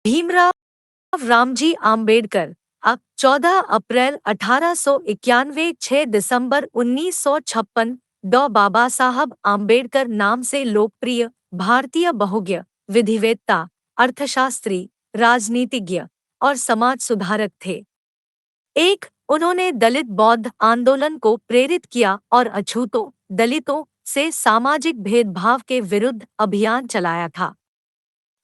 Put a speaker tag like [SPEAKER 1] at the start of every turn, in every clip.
[SPEAKER 1] भीमराव रामजी आम्बेडकर अब 14 अप्रैल 1891 6 दिसंबर 1956 डॉ बाबा साहब आम्बेडकर नाम से लोकप्रिय भारतीय बहुज्ञ, विधिवेत्ता, अर्थशास्त्री, राजनीतिज्ञ और समाज सुधारक थे। एक, उन्होंने दलित बौद्ध आंदोलन को प्रेरित किया और अछूतों, दलितों से सामाजिक भेदभाव के विरुद्ध अभियान चलाया था।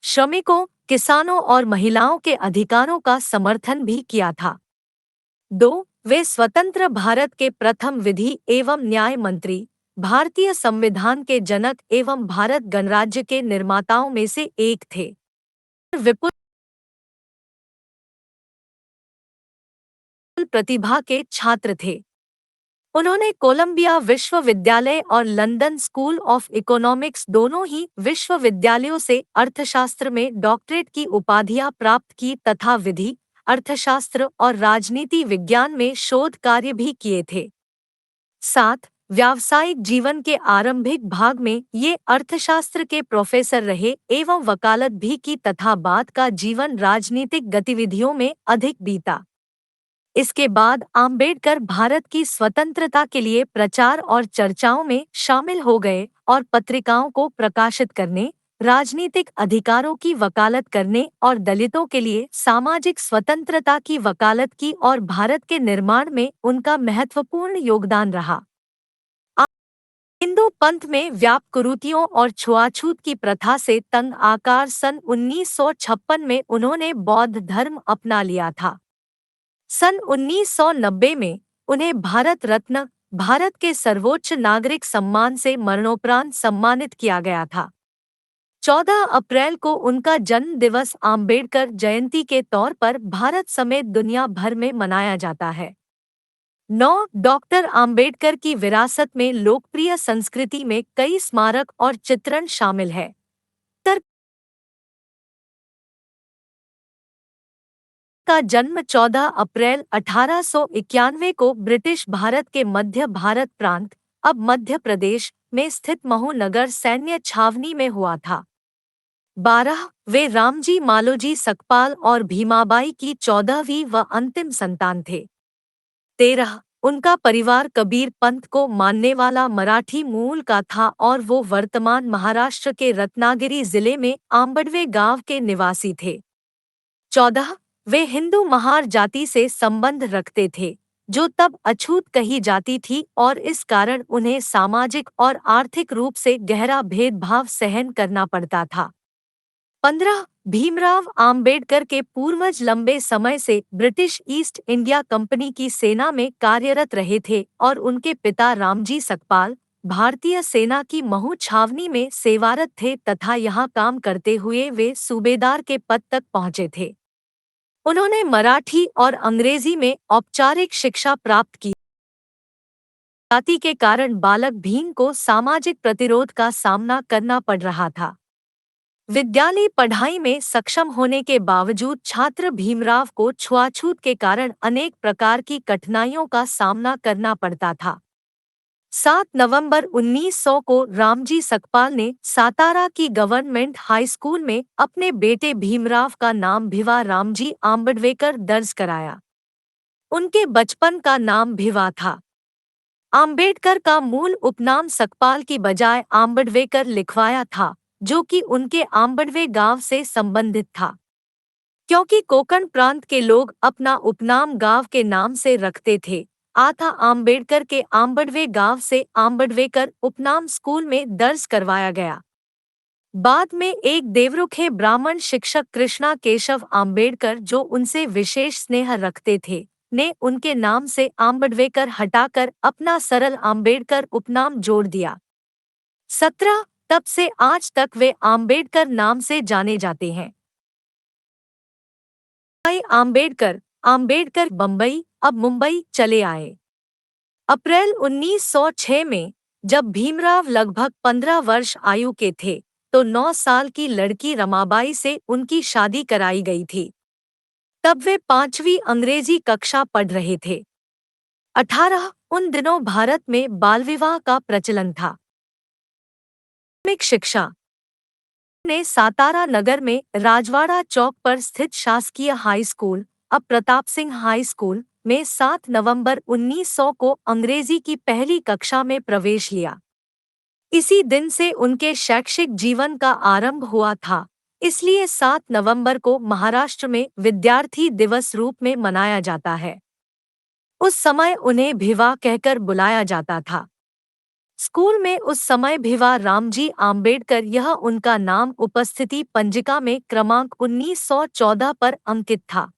[SPEAKER 1] श्रमिकों, किसानों और महिलाओं के अधिकारों का समर्थन भी किया था। 2, वे स्वतंत्र भारत के प्रथम विधि एवं न्याय मंत्री, भारतीय संविधान के जनक एवं भारत गणराज्य के निर्माताओं में से एक थे। विपुल प्रतिभा के छात्र थे। उन्होंने कोलंबिया विश्वविद्यालय और लंदन स्कूल ऑफ इकोनॉमिक्स दोनों ही विश्वविद्यालयों से अर्थशास्त्र में डॉक्टरेट की उपाधियां प्राप्त की तथा विधि, अर्थशास्त्र और राजनीति विज्ञान में शोध कार्य भी किए थे। 7, व्यावसायिक जीवन के आरंभिक भाग में ये अर्थशास्त्र के प्रोफेसर रहे एवं वकालत भी की तथा बाद का जीवन राजनीतिक गतिविधियों में अधिक बीता। इसके बाद आम्बेडकर भारत की स्वतंत्रता के लिए प्रचार और चर्चाओं में शामिल हो गए और पत्रिकाओं को प्रकाशित करने, राजनीतिक अधिकारों की वकालत करने और दलितों के लिए सामाजिक स्वतंत्रता की वकालत की और भारत के निर्माण में उनका महत्वपूर्ण योगदान रहा। हिंदू पंथ में व्याप्त कुरीतियों और छुआछूत की प्रथा से तंग आकर सन 1956 में उन्होंने बौद्ध धर्म अपना लिया था। सन 1990 में उन्हें भारत रत्न, भारत के सर्वोच्च नागरिक सम्मान से मरणोपरांत सम्मानित किया गया था। 14 अप्रैल को उनका जन्म दिवस आम्बेडकर जयंती के तौर पर भारत समेत दुनिया भर में मनाया जाता है। 9, डॉक्टर आम्बेडकर की विरासत में लोकप्रिय संस्कृति में कई स्मारक और चित्रण शामिल है। का जन्म 14 अप्रैल 1891 को ब्रिटिश भारत के मध्य भारत प्रांत, अब मध्य प्रदेश, में स्थित महू नगर सैन्य छावनी में हुआ था। 12, वे रामजी मालोजी सकपाल और भीमाबाई की 14वीं व अंतिम संतान थे। 13, उनका परिवार कबीर पंथ को मानने वाला मराठी मूल का था और वो वर्तमान महाराष्ट्र के रत्नागिरी जिले में आंबडवे गांव के निवासी थे। 14, वे हिंदू महार जाति से संबंध रखते थे, जो तब अछूत कही जाती थी और इस कारण उन्हें सामाजिक और आर्थिक रूप से गहरा भेदभाव सहन करना पड़ता था। 15, भीमराव आम्बेडकर के पूर्वज लंबे समय से ब्रिटिश ईस्ट इंडिया कंपनी की सेना में कार्यरत रहे थे और उनके पिता रामजी सकपाल भारतीय सेना की महू छावनी में सेवारत थे तथा यहाँ काम करते हुए वे सूबेदार के पद तक पहुँचे थे। उन्होंने मराठी और अंग्रेजी में औपचारिक शिक्षा प्राप्त की। जाति के कारण बालक भीम को सामाजिक प्रतिरोध का सामना करना पड़ रहा था। विद्यालय पढ़ाई में सक्षम होने के बावजूद छात्र भीमराव को छुआछूत के कारण अनेक प्रकार की कठिनाइयों का सामना करना पड़ता था। 7 नवंबर 1900 को रामजी सकपाल ने सातारा की गवर्नमेंट हाई स्कूल में अपने बेटे भीमराव का नाम भिवा रामजी आम्बेडकर दर्ज कराया। उनके बचपन का नाम भिवा था। आम्बेडकर का मूल उपनाम सकपाल की बजाय आम्बेडकर लिखवाया था, जो कि उनके आम्बडवे गांव से संबंधित था। क्योंकि कोंकण प्रांत के लोग अपना उपनाम गांव के नाम से रखते थे, आथा आम्बेडकर के आम्बडवे गांव से आम्बेडकर उपनाम स्कूल में दर्ज करवाया गया। बाद में एक देवरुखे ब्राह्मण शिक्षक कृष्णा केशव आम्बेडकर, जो उनसे विशेष स्नेह रखते थे, ने उनके नाम से आम्बेडकर हटाकर अपना सरल आम्बेडकर उपनाम जोड़ दिया। 17, तब से आज तक वे आम्बेडकर नाम से जाने जाते हैं। आम्बेडकर आम्बेडकर बम्बई, अब मुंबई चले आए। अप्रैल 1906 में जब भीमराव लगभग 15 वर्ष आयु के थे, तो 9 साल की लड़की रमाबाई से उनकी शादी कराई गई थी। तब वे 5वीं अंग्रेजी कक्षा पढ़ रहे थे। 18, उन दिनों भारत में बाल विवाह का प्रचलन था। शिक्षा ने सातारा नगर में राजवाड़ा चौक पर स्थित शासकीय हाई स्कूल, अब प्रताप सिंह हाई स्कूल, में 7 नवंबर 1900 को अंग्रेजी की पहली कक्षा में प्रवेश लिया। इसी दिन से उनके शैक्षिक जीवन का आरंभ हुआ था, इसलिए 7 नवंबर को महाराष्ट्र में विद्यार्थी दिवस रूप में मनाया जाता है। उस समय उन्हें भिवा कहकर बुलाया जाता था। स्कूल में उस समय भिवा रामजी आम्बेडकर यह उनका नाम उपस्थिति पंजिका में क्रमांक 1914 पर अंकित था।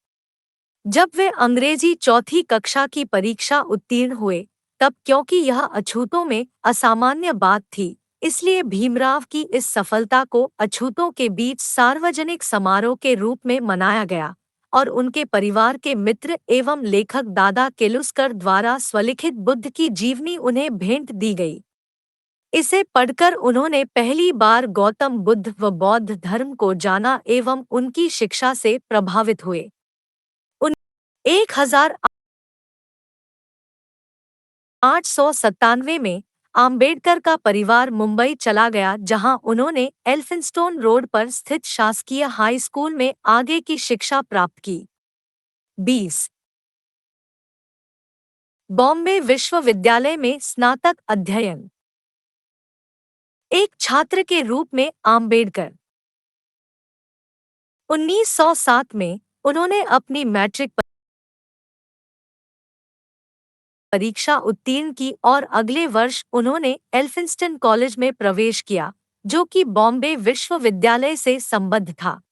[SPEAKER 1] जब वे अंग्रेजी चौथी कक्षा की परीक्षा उत्तीर्ण हुए, तब क्योंकि यह अछूतों में असामान्य बात थी, इसलिए भीमराव की इस सफलता को अछूतों के बीच सार्वजनिक समारोह के रूप में मनाया गया और उनके परिवार के मित्र एवं लेखक दादा केलुस्कर द्वारा स्वलिखित बुद्ध की जीवनी उन्हें भेंट दी गई। इसे पढ़कर उन्होंने पहली बार गौतम बुद्ध व बौद्ध धर्म को जाना एवं उनकी शिक्षा से प्रभावित हुए। 1897 में आम्बेडकर का परिवार मुंबई चला गया, जहां उन्होंने एल्फिंस्टोन रोड पर स्थित शासकीय हाई स्कूल में आगे की शिक्षा प्राप्त की। 20 बॉम्बे विश्वविद्यालय में स्नातक अध्ययन। एक छात्र के रूप में आम्बेडकर 1907 में उन्होंने अपनी मैट्रिक परीक्षा उत्तीर्ण की और अगले वर्ष उन्होंने एल्फिंस्टन कॉलेज में प्रवेश किया, जो कि बॉम्बे विश्वविद्यालय से संबद्ध था।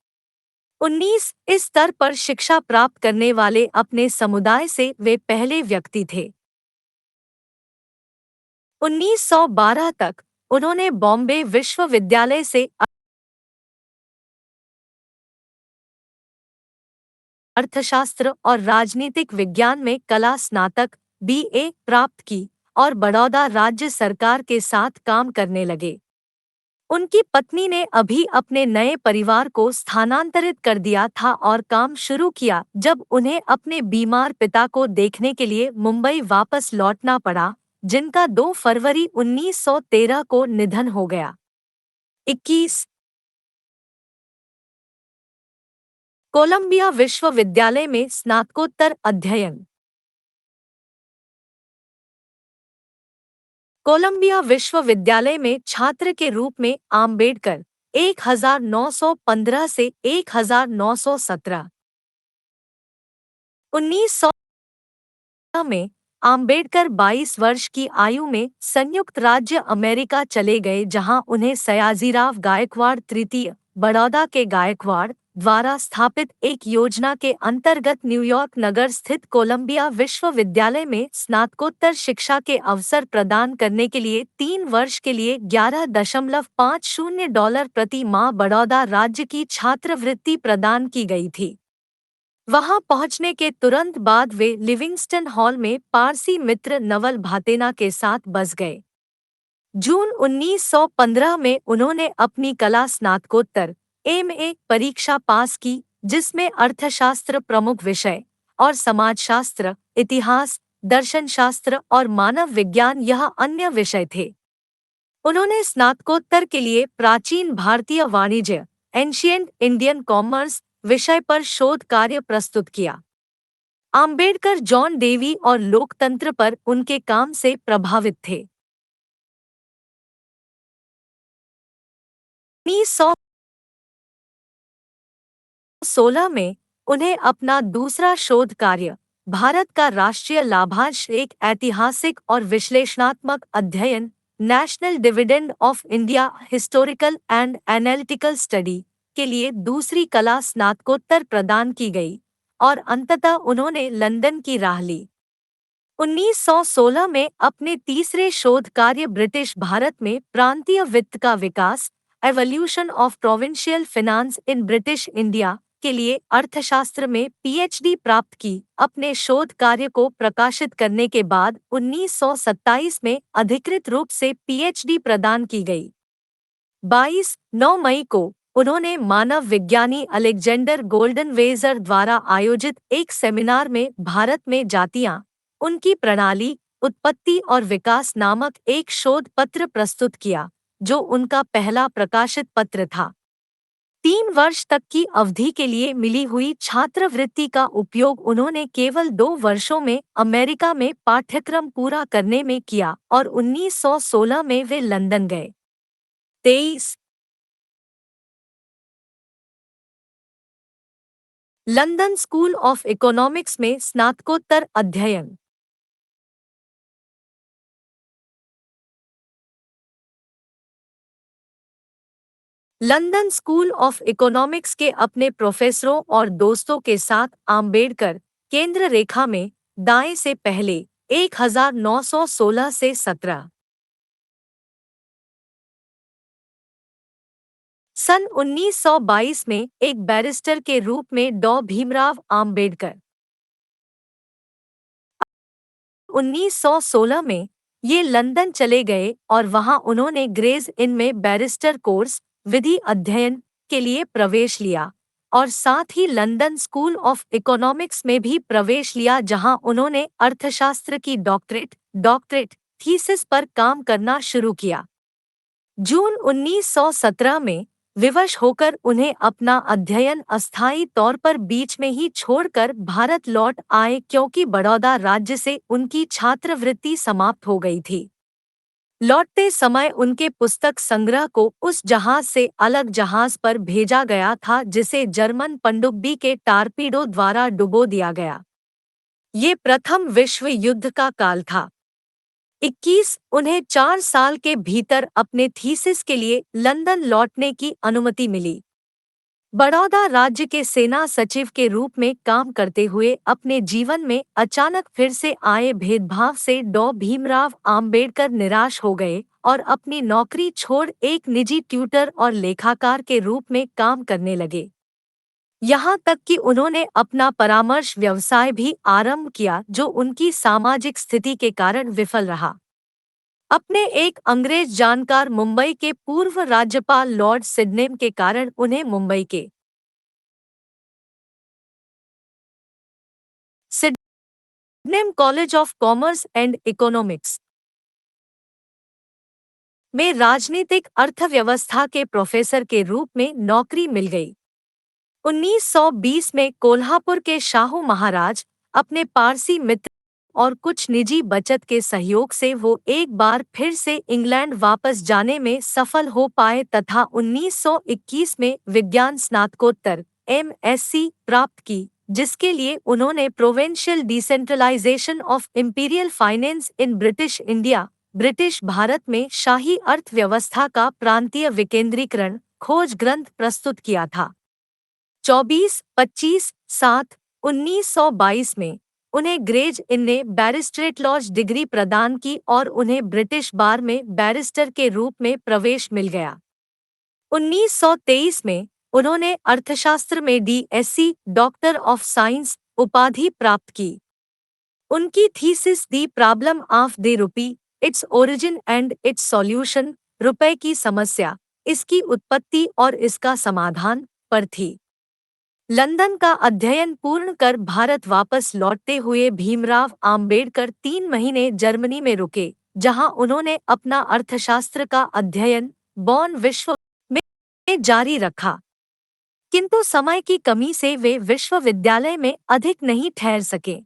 [SPEAKER 1] 19 इस स्तर पर शिक्षा प्राप्त करने वाले अपने समुदाय से वे पहले व्यक्ति थे। 1912 तक उन्होंने बॉम्बे विश्वविद्यालय से अर्थशास्त्र और राजनीतिक विज्ञान में कला स्नातक BA प्राप्त की और बड़ौदा राज्य सरकार के साथ काम करने लगे। उनकी पत्नी ने अभी अपने नए परिवार को स्थानांतरित कर दिया था और काम शुरू किया जब उन्हें अपने बीमार पिता को देखने के लिए मुंबई वापस लौटना पड़ा, जिनका 2 फरवरी 1913 को निधन हो गया। 21 कोलंबिया विश्वविद्यालय में स्नातकोत्तर अध्ययन। कोलंबिया विश्वविद्यालय में छात्र के रूप में आम्बेडकर 1915 से 1917। 1900 में आम्बेडकर 22 वर्ष की आयु में संयुक्त राज्य अमेरिका चले गए, जहां उन्हें सयाजीराव गायकवाड़ तृतीय, बड़ौदा के गायकवाड़ द्वारा स्थापित एक योजना के अंतर्गत न्यूयॉर्क नगर स्थित कोलंबिया विश्वविद्यालय में स्नातकोत्तर शिक्षा के अवसर प्रदान करने के लिए 3 वर्ष के लिए $11.50 प्रति माह बड़ौदा राज्य की छात्रवृत्ति प्रदान की गई थी। वहां पहुंचने के तुरंत बाद वे लिविंगस्टन हॉल में पारसी मित्र नवल भातेना के साथ बस गए। जून 1915 में उन्होंने अपनी कला स्नातकोत्तर MA परीक्षा पास की, जिसमें अर्थशास्त्र प्रमुख विषय और समाजशास्त्र, इतिहास, दर्शनशास्त्र और मानव विज्ञान यह अन्य विषय थे। उन्होंने स्नातकोत्तर के लिए प्राचीन भारतीय वाणिज्य एंशिएंट इंडियन कॉमर्स विषय पर शोध कार्य प्रस्तुत किया। आम्बेडकर जॉन डेवी और लोकतंत्र पर उनके काम से प्रभावित थे। 1916 में उन्हें अपना दूसरा शोध कार्य भारत का राष्ट्रीय लाभांश एक ऐतिहासिक और विश्लेषणात्मक अध्ययन national dividend of India historical and analytical study के लिए दूसरी कला स्नातकोत्तर प्रदान की गई और अंततः उन्होंने लंदन की राह ली। 1916 में अपने तीसरे शोध कार्य ब्रिटिश भारत में प्रांतीय वित्त का विकास evolution of provincial finance in British India के लिए अर्थशास्त्र में PhD प्राप्त की। अपने शोध कार्य को प्रकाशित करने के बाद 1927 में अधिकृत रूप से PhD प्रदान की गई। 9 मई को उन्होंने मानव विज्ञानी अलेक्जेंडर गोल्डनवेजर द्वारा आयोजित एक सेमिनार में भारत में जातियां, उनकी प्रणाली, उत्पत्ति और विकास नामक एक शोध पत्र प्रस्तुत किया, जो उनका पहला प्रकाशित पत्र था। 3 वर्ष तक की अवधि के लिए मिली हुई छात्रवृत्ति का उपयोग उन्होंने केवल 2 वर्षों में अमेरिका में पाठ्यक्रम पूरा करने में किया और 1916 में वे लंदन गए। 23 लंदन स्कूल ऑफ इकोनॉमिक्स में स्नातकोत्तर अध्ययन। लंदन स्कूल ऑफ इकोनॉमिक्स के अपने प्रोफेसरों और दोस्तों के साथ आम्बेडकर केंद्र रेखा में दाएं से पहले 1916 से 17 सन 1922 में एक बैरिस्टर के रूप में डॉ भीमराव आम्बेडकर। 1916 में ये लंदन चले गए और वहां उन्होंने ग्रेज इन में बैरिस्टर कोर्स विधि अध्ययन के लिए प्रवेश लिया और साथ ही लंदन स्कूल ऑफ इकोनॉमिक्स में भी प्रवेश लिया जहां उन्होंने अर्थशास्त्र की डॉक्टरेट थीसिस पर काम करना शुरू किया। जून 1917 में विवश होकर उन्हें अपना अध्ययन अस्थायी तौर पर बीच में ही छोड़कर भारत लौट आए क्योंकि बड़ौदा राज्य से उनकी छात्रवृत्ति समाप्त हो गई थी। लौटते समय उनके पुस्तक संग्रह को उस जहाज से अलग जहाज पर भेजा गया था जिसे जर्मन पनडुब्बी के टारपीडो द्वारा डुबो दिया गया। ये प्रथम विश्व युद्ध का काल था। 21 उन्हें 4 साल के भीतर अपने थीसिस के लिए लंदन लौटने की अनुमति मिली। बड़ौदा राज्य के सेना सचिव के रूप में काम करते हुए अपने जीवन में अचानक फिर से आए भेदभाव से डॉ भीमराव आम्बेडकर निराश हो गए और अपनी नौकरी छोड़ एक निजी ट्यूटर और लेखाकार के रूप में काम करने लगे। यहाँ तक कि उन्होंने अपना परामर्श व्यवसाय भी आरंभ किया जो उनकी सामाजिक स्थिति के कारण विफल रहा। अपने एक अंग्रेज जानकार मुंबई के पूर्व राज्यपाल लॉर्ड सिडनेम के कारण उन्हें मुंबई के Sydenham college of commerce and economics में राजनीतिक अर्थव्यवस्था के प्रोफेसर के रूप में नौकरी मिल गई। 1920 में कोल्हापुर के शाहू महाराज अपने पारसी मित्र और कुछ निजी बचत के सहयोग से वो एक बार फिर से इंग्लैंड वापस जाने में सफल हो पाए तथा 1921 में विज्ञान स्नातकोत्तर MSc प्राप्त की जिसके लिए उन्होंने provincial decentralisation of imperial finance in British India British Bharat में शाही अर्थव्यवस्था का प्रांतीय विकेंद्रीकरण खोज ग्रंथ प्रस्तुत किया था। 24-25-7-1922 में उन्हें ग्रेज इन ने बैरिस्टरेट लॉज डिग्री प्रदान की और उन्हें ब्रिटिश बार में बैरिस्टर के रूप में प्रवेश मिल गया। 1923 में उन्होंने अर्थशास्त्र में DSc डॉक्टर ऑफ साइंस उपाधि प्राप्त की। उनकी thesis the problem of the rupee, its origin and it's solution, रुपए की समस्या, इसकी उत्पत्ति और इसका समाधान पर थी। लंदन का अध्ययन पूर्ण कर भारत वापस लौटते हुए भीमराव आम्बेडकर 3 महीने जर्मनी में रुके जहां उन्होंने अपना अर्थशास्त्र का अध्ययन बॉन विश्व में जारी रखा, किंतु समय की कमी से वे विश्वविद्यालय में अधिक नहीं ठहर सके।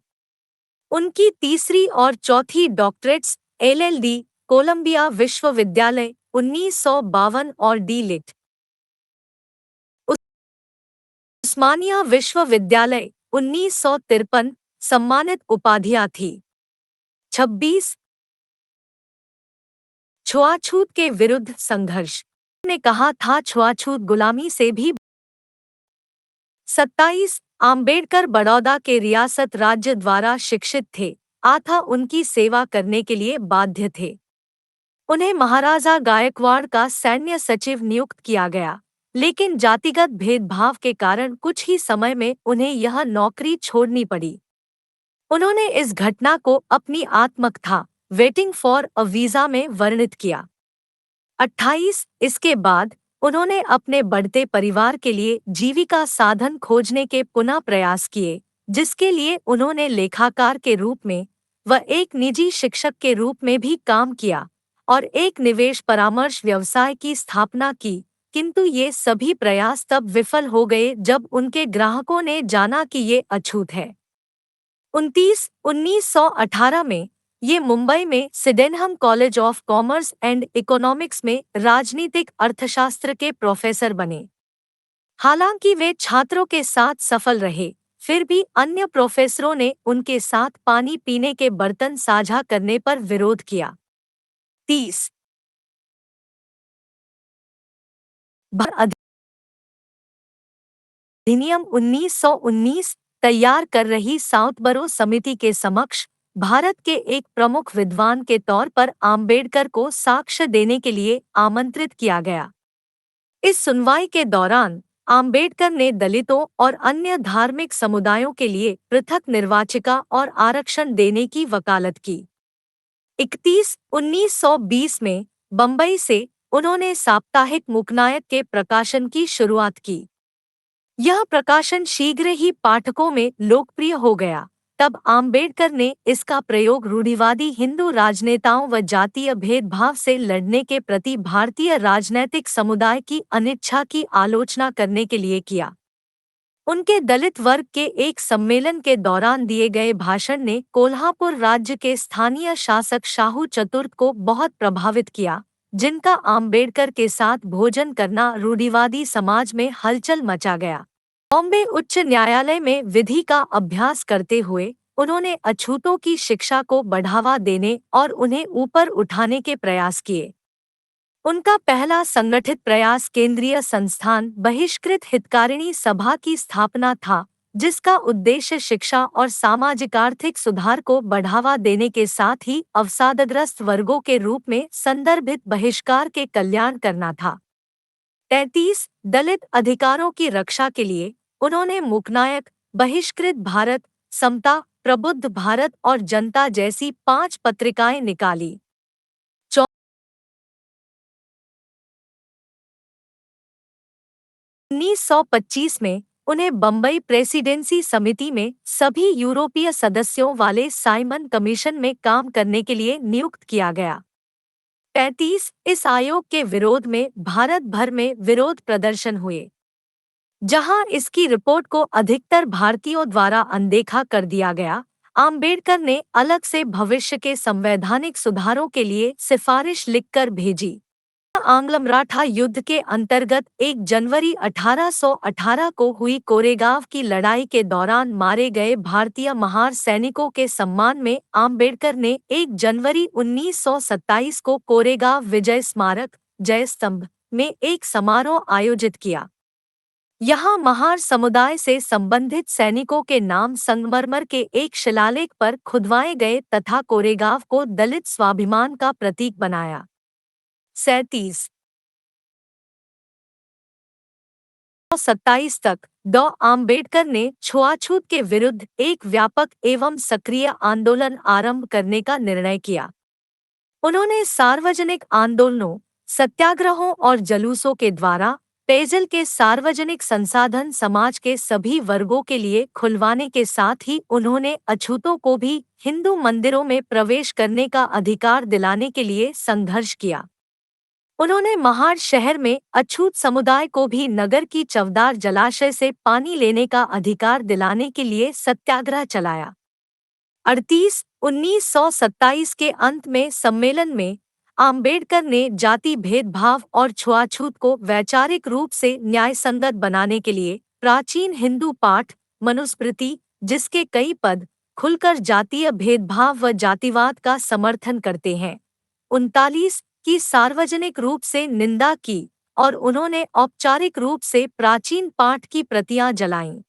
[SPEAKER 1] उनकी तीसरी और चौथी डॉक्टरेट्स LLD कोलंबिया विश्वविद्यालय 1952 और D.Litt उस्मानिया विश्वविद्यालय 1953 सम्मानित उपाधियां थी। 26 छुआछूत के विरुद्ध संघर्ष ने कहा था छुआछूत गुलामी से भी। 27 आम्बेडकर बड़ौदा के रियासत राज्य द्वारा शिक्षित थे आथा उनकी सेवा करने के लिए बाध्य थे। उन्हें महाराजा गायकवाड़ का सैन्य सचिव नियुक्त किया गया लेकिन जातिगत भेदभाव के कारण कुछ ही समय में उन्हें यह नौकरी छोड़नी पड़ी। उन्होंने इस घटना को अपनी आत्मकथा वेटिंग फॉर अ वीजा में वर्णित किया। 28 इसके बाद उन्होंने अपने बढ़ते परिवार के लिए जीविका साधन खोजने के पुनः प्रयास किए जिसके लिए उन्होंने लेखाकार के रूप में व एक निजी शिक्षक के रूप में भी काम किया और एक निवेश परामर्श व्यवसाय की स्थापना की किंतु ये सभी प्रयास तब विफल हो गए जब उनके ग्राहकों ने जाना कि ये अछूत है। 1918 में ये मुंबई में Sydenham college of commerce and economics में राजनीतिक अर्थशास्त्र के प्रोफेसर बने। हालांकि वे छात्रों के साथ सफल रहे, फिर भी अन्य प्रोफेसरों ने उनके साथ पानी पीने के बर्तन साझा करने पर विरोध किया। 30 भर अधिनियम 1919 तैयार कर रही साउथबरो समिति के समक्ष भारत के एक प्रमुख विद्वान के तौर पर आम्बेडकर को साक्ष्य देने के लिए आमंत्रित किया गया। इस सुनवाई के दौरान आम्बेडकर ने दलितों और अन्य धार्मिक समुदायों के लिए पृथक निर्वाचिका और आरक्षण देने की वकालत की। 31 1920 में बंबई से उन्होंने साप्ताहिक मूकनायक के प्रकाशन की शुरुआत की। यह प्रकाशन शीघ्र ही पाठकों में लोकप्रिय हो गया। तब आम्बेडकर ने इसका प्रयोग रूढ़िवादी हिंदू राजनेताओं व जातीय भेदभाव से लड़ने के प्रति भारतीय राजनैतिक समुदाय की अनिच्छा की आलोचना करने के लिए किया। उनके दलित वर्ग के एक सम्मेलन के दौरान दिए गए भाषण ने कोल्हापुर राज्य के स्थानीय शासक शाहू चतुर्थ को बहुत प्रभावित किया, जिनका आम्बेडकर के साथ भोजन करना रूढ़िवादी समाज में हलचल मचा गया। बॉम्बे उच्च न्यायालय में विधि का अभ्यास करते हुए उन्होंने अछूतों की शिक्षा को बढ़ावा देने और उन्हें ऊपर उठाने के प्रयास किए। उनका पहला संगठित प्रयास केंद्रीय संस्थान बहिष्कृत हितकारिणी सभा की स्थापना था, जिसका उद्देश्य शिक्षा और सामाजिक आर्थिक सुधार को बढ़ावा देने के साथ ही अवसादग्रस्त वर्गों के रूप में संदर्भित बहिष्कार के कल्याण करना था। 33 दलित अधिकारों की रक्षा के लिए उन्होंने मूकनायक, बहिष्कृत भारत, समता, प्रबुद्ध भारत और जनता जैसी 5 पत्रिकाएं निकाली। 1925 में उन्हें बंबई प्रेसिडेंसी समिति में सभी यूरोपीय सदस्यों वाले साइमन कमीशन में काम करने के लिए नियुक्त किया गया। 35 इस आयोग के विरोध में भारत भर में विरोध प्रदर्शन हुए, जहां इसकी रिपोर्ट को अधिकतर भारतीयों द्वारा अनदेखा कर दिया गया। आम्बेडकर ने अलग से भविष्य के संवैधानिक सुधारों के लिए सिफारिश लिखकर भेजी। आंग्ल मराठा युद्ध के अंतर्गत 1 जनवरी 1818 को हुई कोरेगांव की लड़ाई के दौरान मारे गए भारतीय महार सैनिकों के सम्मान में आम्बेडकर ने 1 जनवरी 1927 को कोरेगांव विजय स्मारक जय स्तंभ में एक समारोह आयोजित किया। यहाँ महार समुदाय से संबंधित सैनिकों के नाम संगमरमर के एक शिलालेख पर खुदवाए गए तथा कोरेगांव को दलित स्वाभिमान का प्रतीक बनाया। 37 27 तक डॉ. आम्बेडकर ने छुआछूत के विरुद्ध एक व्यापक एवं सक्रिय आंदोलन आरंभ करने का निर्णय किया। उन्होंने सार्वजनिक आंदोलनों, सत्याग्रहों और जलूसों के द्वारा पेयजल के सार्वजनिक संसाधन समाज के सभी वर्गों के लिए खुलवाने के साथ ही उन्होंने अछूतों को भी हिंदू मंदिरों में प्रवेश करने का अधिकार दिलाने के लिए संघर्ष किया। उन्होंने महार शहर में अछूत समुदाय को भी नगर की चवदार जलाशय से पानी लेने का अधिकार दिलाने के लिए सत्याग्रह चलाया। 38 1927 के अंत में सम्मेलन में आम्बेडकर ने जाति भेदभाव और छुआछूत को वैचारिक रूप से न्यायसंगत बनाने के लिए प्राचीन हिंदू पाठ मनुस्मृति, जिसके कई पद खुलकर जातीय भेदभाव व जातिवाद का समर्थन करते हैं, 39 की सार्वजनिक रूप से निंदा की और उन्होंने औपचारिक रूप से प्राचीन पाठ की प्रतियां जलाईं।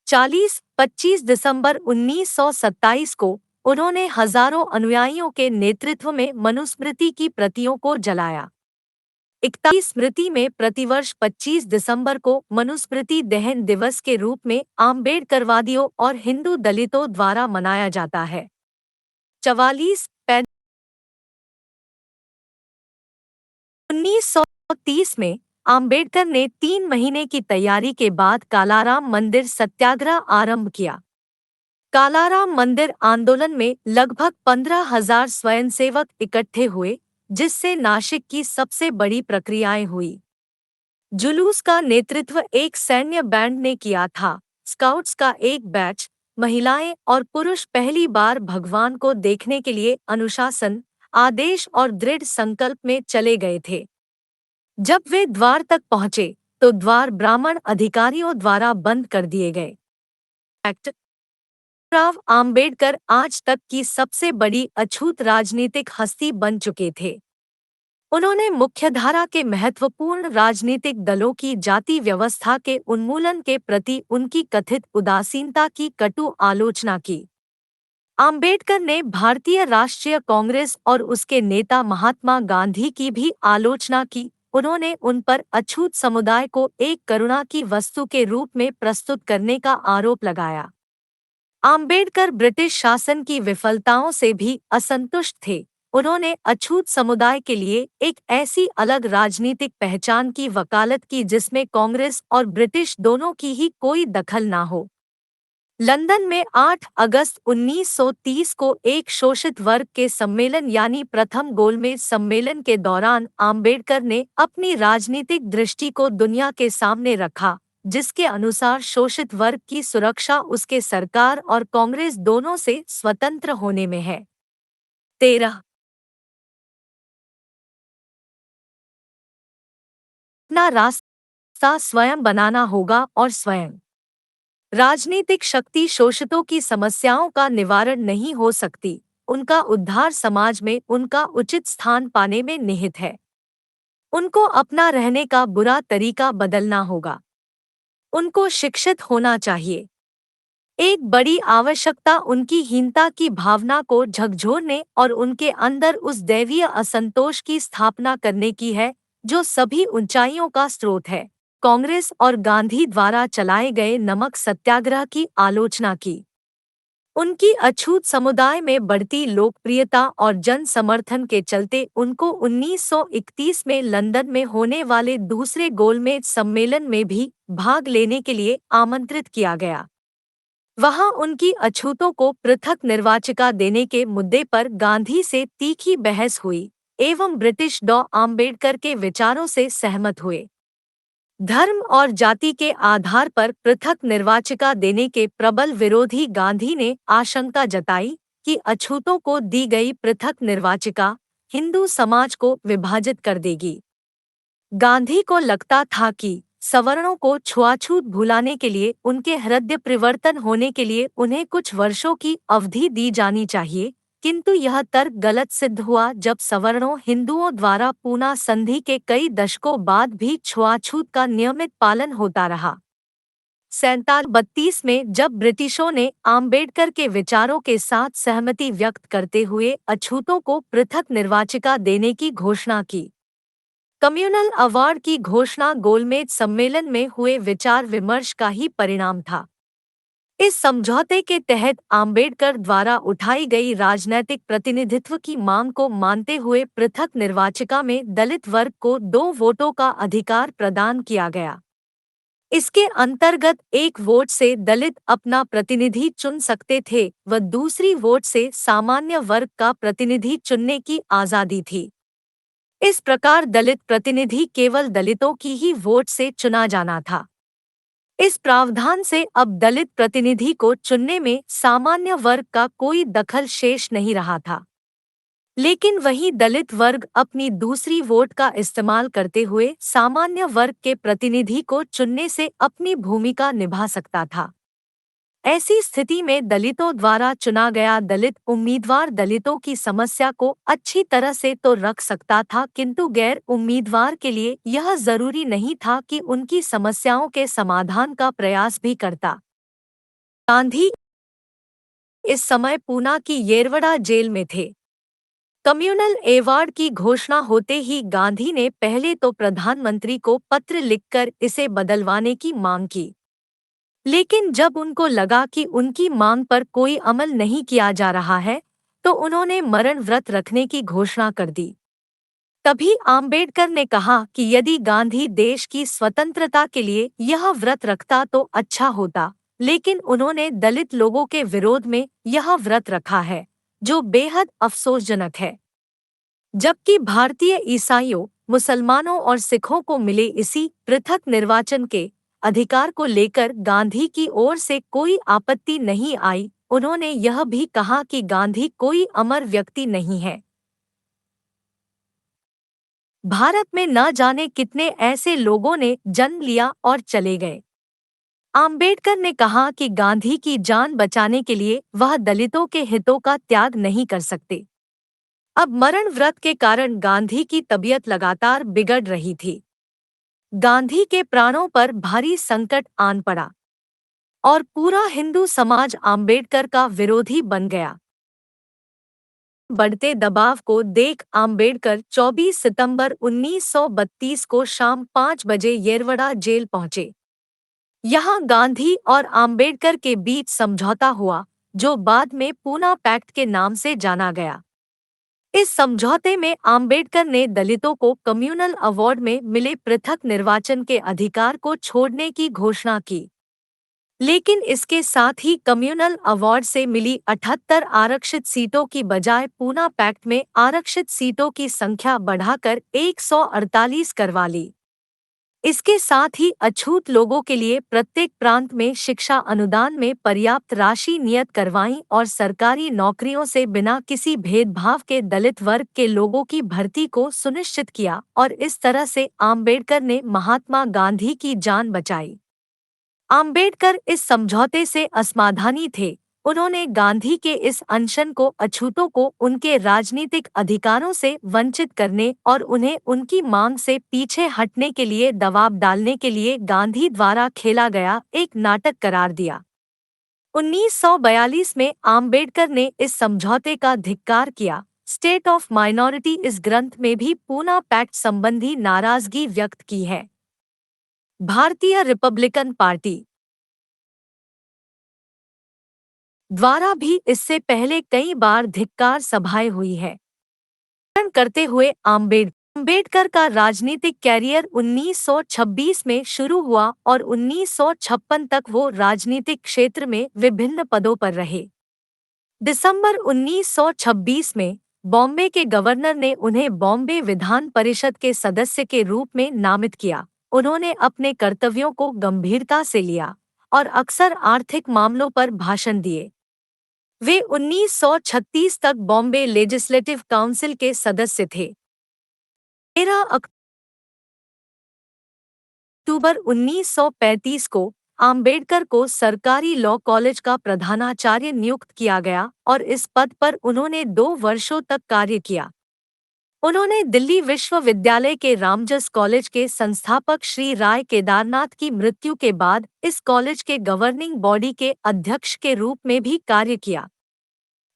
[SPEAKER 1] 25 दिसंबर 1927 को उन्होंने हजारों अनुयायियों के नेतृत्व में मनुस्मृति की प्रतियों को जलाया। 41 स्मृति में प्रतिवर्ष 25 दिसंबर को मनुस्मृति दहन दिवस के रूप में आम्बेडकरवादियों और हिंदू दलितों द्वारा मनाया जाता है। 44 1930 में आम्बेडकर ने 3 महीने की तैयारी के बाद कालाराम मंदिर सत्याग्रह आरंभ किया। कालाराम मंदिर आंदोलन में लगभग 15,000 स्वयंसेवक इकट्ठे हुए, जिससे नासिक की सबसे बड़ी प्रक्रियाएं हुई। जुलूस का नेतृत्व एक सैन्य बैंड ने किया था। स्काउट्स का एक बैच, महिलाएं और पुरुष पहली बार भगवान को देखने के लिए अनुशासन, आदेश और दृढ़ संकल्प में चले गए थे। जब वे द्वार तक पहुंचे, तो द्वार ब्राह्मण अधिकारियों द्वारा बंद कर दिए गए। डॉक्टर राव आम्बेडकर आज तक की सबसे बड़ी अछूत राजनीतिक हस्ती बन चुके थे। उन्होंने मुख्यधारा के महत्वपूर्ण राजनीतिक दलों की जाति व्यवस्था के उन्मूलन के प्रति उनकी कथित उदासीनता की कटु आलोचना की। आम्बेडकर ने भारतीय राष्ट्रीय कांग्रेस और उसके नेता महात्मा गांधी की भी आलोचना की। उन्होंने उन पर अछूत समुदाय को एक करुणा की वस्तु के रूप में प्रस्तुत करने का आरोप लगाया। आम्बेडकर ब्रिटिश शासन की विफलताओं से भी असंतुष्ट थे। उन्होंने अछूत समुदाय के लिए एक ऐसी अलग राजनीतिक पहचान की वकालत की जिसमें कांग्रेस और ब्रिटिश दोनों की ही कोई दखल ना हो। लंदन में 8 अगस्त 1930 को एक शोषित वर्ग के सम्मेलन यानी प्रथम गोलमेज सम्मेलन के दौरान आम्बेडकर ने अपनी राजनीतिक दृष्टि को दुनिया के सामने रखा, जिसके अनुसार शोषित वर्ग की सुरक्षा उसके सरकार और कांग्रेस दोनों से स्वतंत्र होने में है। 13 अपना रास्ता स्वयं बनाना होगा और स्वयं राजनीतिक शक्ति शोषितों की समस्याओं का निवारण नहीं हो सकती, उनका उद्धार समाज में उनका उचित स्थान पाने में निहित है। उनको अपना रहने का बुरा तरीका बदलना होगा। उनको शिक्षित होना चाहिए। एक बड़ी आवश्यकता उनकी हीनता की भावना को झकझोरने और उनके अंदर उस दैवीय असंतोष की स्थापना करने की है, जो सभी ऊंचाइयों का स्रोत है। कांग्रेस और गांधी द्वारा चलाए गए नमक सत्याग्रह की आलोचना की। उनकी अछूत समुदाय में बढ़ती लोकप्रियता और जन समर्थन के चलते उनको 1931 में लंदन में होने वाले दूसरे गोलमेज सम्मेलन में भी भाग लेने के लिए आमंत्रित किया गया। वहां उनकी अछूतों को पृथक निर्वाचिका देने के मुद्दे पर गांधी से तीखी बहस हुई एवं ब्रिटिश डॉ आम्बेडकर के विचारों से सहमत हुए। धर्म और जाति के आधार पर पृथक निर्वाचिका देने के प्रबल विरोधी गांधी ने आशंका जताई कि अछूतों को दी गई पृथक निर्वाचिका हिंदू समाज को विभाजित कर देगी। गांधी को लगता था कि सवर्णों को छुआछूत भुलाने के लिए उनके हृदय परिवर्तन होने के लिए उन्हें कुछ वर्षों की अवधि दी जानी चाहिए, किंतु यह तर्क गलत सिद्ध हुआ जब सवर्णों हिंदुओं द्वारा पूना संधि के कई दशकों बाद भी छुआछूत का नियमित पालन होता रहा। 1932 में जब ब्रिटिशों ने आम्बेडकर के विचारों के साथ सहमति व्यक्त करते हुए अछूतों को पृथक निर्वाचिका देने की घोषणा की। कम्युनल अवार्ड की घोषणा गोलमेज सम्मेलन में हुए विचार विमर्श का ही परिणाम था। इस समझौते के तहत आम्बेडकर द्वारा उठाई गई राजनैतिक प्रतिनिधित्व की मांग को मानते हुए पृथक निर्वाचिका में दलित वर्ग को 2 वोटों का अधिकार प्रदान किया गया। इसके अंतर्गत एक वोट से दलित अपना प्रतिनिधि चुन सकते थे व दूसरी वोट से सामान्य वर्ग का प्रतिनिधि चुनने की आज़ादी थी। इस प्रकार दलित प्रतिनिधि केवल दलितों की ही वोट से चुना जाना था। इस प्रावधान से अब दलित प्रतिनिधि को चुनने में सामान्य वर्ग का कोई दखल शेष नहीं रहा था। लेकिन वही दलित वर्ग अपनी दूसरी वोट का इस्तेमाल करते हुए सामान्य वर्ग के प्रतिनिधि को चुनने से अपनी भूमिका निभा सकता था। ऐसी स्थिति में दलितों द्वारा चुना गया दलित उम्मीदवार दलितों की समस्या को अच्छी तरह से तो रख सकता था, किंतु गैर उम्मीदवार के लिए यह जरूरी नहीं था कि उनकी समस्याओं के समाधान का प्रयास भी करता। गांधी इस समय पूना की येरवड़ा जेल में थे। कम्युनल अवार्ड की घोषणा होते ही गांधी ने पहले तो प्रधानमंत्री को पत्र लिखकर इसे बदलवाने की मांग की, लेकिन जब उनको लगा कि उनकी मांग पर कोई अमल नहीं किया जा रहा है, तो उन्होंने मरण व्रत रखने की घोषणा कर दी। तभी आम्बेडकर ने कहा कि यदि गांधी देश की स्वतंत्रता के लिए यह व्रत रखता तो अच्छा होता, लेकिन उन्होंने दलित लोगों के विरोध में यह व्रत रखा है, जो बेहद अफसोसजनक है। जबकि भारतीय ईसाइयों, मुसलमानों और सिखों को मिले इसी पृथक निर्वाचन के अधिकार को लेकर गांधी की ओर से कोई आपत्ति नहीं आई। उन्होंने यह भी कहा कि गांधी कोई अमर व्यक्ति नहीं है। भारत में न जाने कितने ऐसे लोगों ने जन्म लिया और चले गए। आम्बेडकर ने कहा कि गांधी की जान बचाने के लिए वह दलितों के हितों का त्याग नहीं कर सकते। अब मरण व्रत के कारण गांधी की तबीयत लगातार बिगड़ रही थी। गांधी के प्राणों पर भारी संकट आन पड़ा और पूरा हिंदू समाज आम्बेडकर का विरोधी बन गया। बढ़ते दबाव को देख आम्बेडकर 24 सितंबर 1932 को शाम 5 बजे येरवड़ा जेल पहुंचे। यहाँ गांधी और आम्बेडकर के बीच समझौता हुआ, जो बाद में पूना पैक्ट के नाम से जाना गया। इस समझौते में आम्बेडकर ने दलितों को कम्युनल अवार्ड में मिले पृथक निर्वाचन के अधिकार को छोड़ने की घोषणा की, लेकिन इसके साथ ही कम्युनल अवार्ड से मिली 78 आरक्षित सीटों की बजाय पूना पैक्ट में आरक्षित सीटों की संख्या बढ़ाकर 148 करवा ली। इसके साथ ही अछूत लोगों के लिए प्रत्येक प्रांत में शिक्षा अनुदान में पर्याप्त राशि नियत करवाई और सरकारी नौकरियों से बिना किसी भेदभाव के दलित वर्ग के लोगों की भर्ती को सुनिश्चित किया और इस तरह से आम्बेडकर ने महात्मा गांधी की जान बचाई। आम्बेडकर इस समझौते से असमाधानी थे। उन्होंने गांधी के इस अनशन को अछूतों को उनके राजनीतिक अधिकारों से वंचित करने और उन्हें उनकी मांग से पीछे हटने के लिए दबाव डालने के लिए गांधी द्वारा खेला गया एक नाटक करार दिया। 1942 में आम्बेडकर ने इस समझौते का धिक्कार किया। स्टेट ऑफ माइनॉरिटी इस ग्रंथ में भी पूना पैक्ट संबंधी नाराजगी व्यक्त की है। भारतीय रिपब्लिकन पार्टी द्वारा भी इससे पहले कई बार धिक्कार सभाएं हुई है। करते हुए आम्बेडकर का राजनीतिक कैरियर 1926 में शुरू हुआ और 1956 तक वो राजनीतिक क्षेत्र में विभिन्न पदों पर रहे। दिसंबर 1926 में बॉम्बे के गवर्नर ने उन्हें बॉम्बे विधान परिषद के सदस्य के रूप में नामित किया। उन्होंने अपने कर्तव्यों को गंभीरता से लिया और अक्सर आर्थिक मामलों पर भाषण दिए। वे 1936 तक बॉम्बे लेजिस्लेटिव काउंसिल के सदस्य थे। 13 अक्टूबर 1935 को आम्बेडकर को सरकारी लॉ कॉलेज का प्रधानाचार्य नियुक्त किया गया और इस पद पर उन्होंने 2 वर्षों तक कार्य किया। उन्होंने दिल्ली विश्वविद्यालय के रामजस कॉलेज के संस्थापक श्री राय केदारनाथ की मृत्यु के बाद इस कॉलेज के गवर्निंग बॉडी के अध्यक्ष के रूप में भी कार्य किया।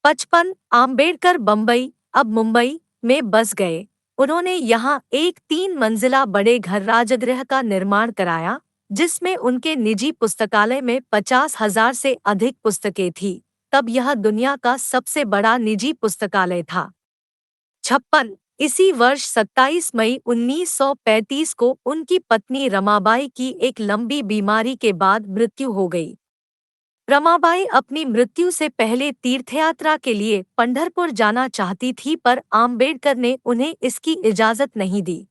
[SPEAKER 1] 55 आम्बेडकर बम्बई, अब मुंबई में बस गए। उन्होंने यहाँ एक 3 मंजिला बड़े घर राजगृह का निर्माण कराया, जिसमें उनके निजी पुस्तकालय में 50,000 से अधिक पुस्तकें थीं। तब यह दुनिया का सबसे बड़ा निजी पुस्तकालय था। 56 इसी वर्ष 27 मई 1935 को उनकी पत्नी रमाबाई की एक लंबी बीमारी के बाद मृत्यु हो गई। रमाबाई अपनी मृत्यु से पहले तीर्थयात्रा के लिए पंढरपुर जाना चाहती थी, पर आम्बेडकर ने उन्हें इसकी इजाजत नहीं दी।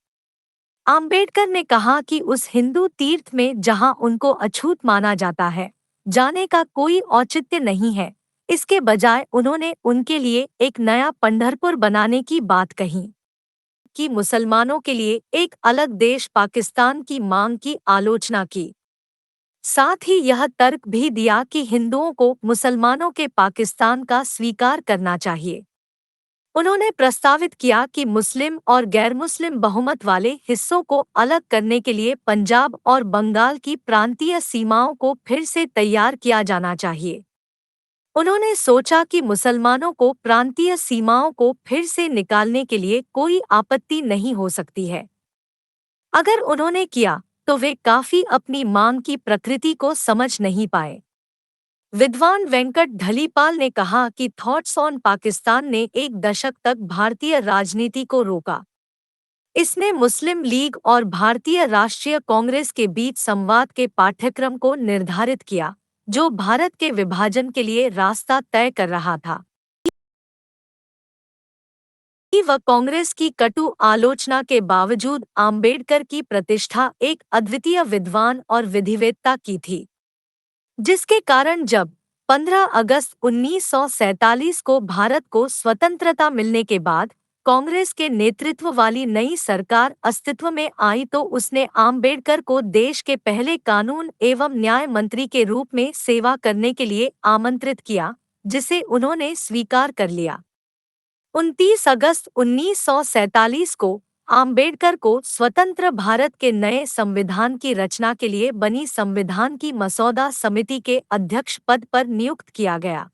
[SPEAKER 1] आम्बेडकर ने कहा कि उस हिंदू तीर्थ में जहां उनको अछूत माना जाता है, जाने का कोई औचित्य नहीं है। इसके बजाय उन्होंने उनके लिए एक नया पंढरपुर बनाने की बात कही कि मुसलमानों के लिए एक अलग देश पाकिस्तान की मांग की आलोचना की। साथ ही यह तर्क भी दिया कि हिंदुओं को मुसलमानों के पाकिस्तान का स्वीकार करना चाहिए। उन्होंने प्रस्तावित किया कि मुस्लिम और गैर मुस्लिम बहुमत वाले हिस्सों को अलग करने के लिए पंजाब और बंगाल की प्रांतीय सीमाओं को फिर से तैयार किया जाना चाहिए। उन्होंने सोचा कि मुसलमानों को प्रांतीय सीमाओं को फिर से निकालने के लिए कोई आपत्ति नहीं हो सकती है। अगर उन्होंने किया तो वे काफी अपनी मांग की प्रकृति को समझ नहीं पाए। विद्वान वेंकट धलीपाल ने कहा कि थॉट्स ऑन पाकिस्तान ने एक दशक तक भारतीय राजनीति को रोका। इसने मुस्लिम लीग और भारतीय राष्ट्रीय कांग्रेस के बीच संवाद के पाठ्यक्रम को निर्धारित किया, जो भारत के विभाजन के लिए रास्ता तय कर रहा था। व कांग्रेस की कटु आलोचना के बावजूद आम्बेडकर की प्रतिष्ठा एक अद्वितीय विद्वान और विधिवेत्ता की थी, जिसके कारण जब 15 अगस्त 1947 को भारत को स्वतंत्रता मिलने के बाद कांग्रेस के नेतृत्व वाली नई सरकार अस्तित्व में आई तो उसने आम्बेडकर को देश के पहले कानून एवं न्याय मंत्री के रूप में सेवा करने के लिए आमंत्रित किया, जिसे उन्होंने स्वीकार कर लिया। 29 अगस्त 1947 को आम्बेडकर को स्वतंत्र भारत के नए संविधान की रचना के लिए बनी संविधान की मसौदा समिति के अध्यक्ष पद पर नियुक्त किया गया।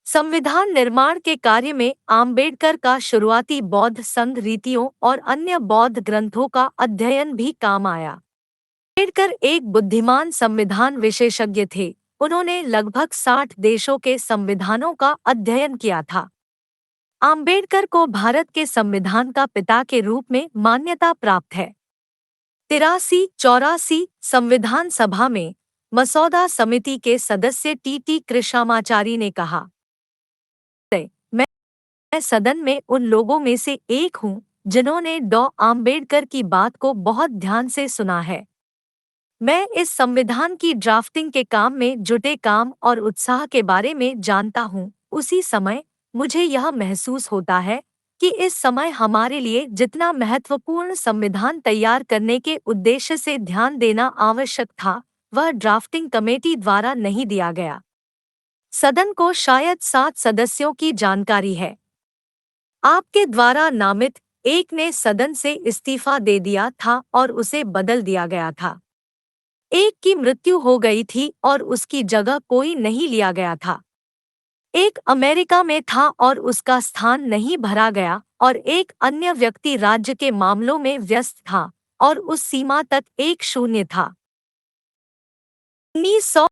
[SPEAKER 1] संविधान निर्माण के कार्य में आम्बेडकर का शुरुआती बौद्ध संघ रीतियों और अन्य बौद्ध ग्रंथों का अध्ययन भी काम आया। आम्बेडकर एक बुद्धिमान संविधान विशेषज्ञ थे। उन्होंने लगभग 60 देशों के संविधानों का अध्ययन किया था। आम्बेडकर को भारत के संविधान का पिता के रूप में मान्यता प्राप्त है। 83-84 संविधान सभा में मसौदा समिति के सदस्य टी कृष्णामाचारी ने कहा, मैं सदन में उन लोगों में से एक हूं जिन्होंने डॉ. आम्बेडकर की बात को बहुत ध्यान से सुना है। मैं इस संविधान की ड्राफ्टिंग के काम में जुटे काम और उत्साह के बारे में जानता हूं। उसी समय मुझे यह महसूस होता है कि इस समय हमारे लिए जितना महत्वपूर्ण संविधान तैयार करने के उद्देश्य से ध्यान देना आवश्यक था, वह ड्राफ्टिंग कमेटी द्वारा नहीं दिया गया। सदन को शायद 7 सदस्यों की जानकारी है। आपके द्वारा नामित एक ने सदन से इस्तीफा दे दिया था और उसे बदल दिया गया था। एक की मृत्यु हो गई थी और उसकी जगह कोई नहीं लिया गया था। एक अमेरिका में था और उसका स्थान नहीं भरा गया और एक अन्य व्यक्ति राज्य के मामलों में व्यस्त था और उस सीमा तक एक शून्य था। 1900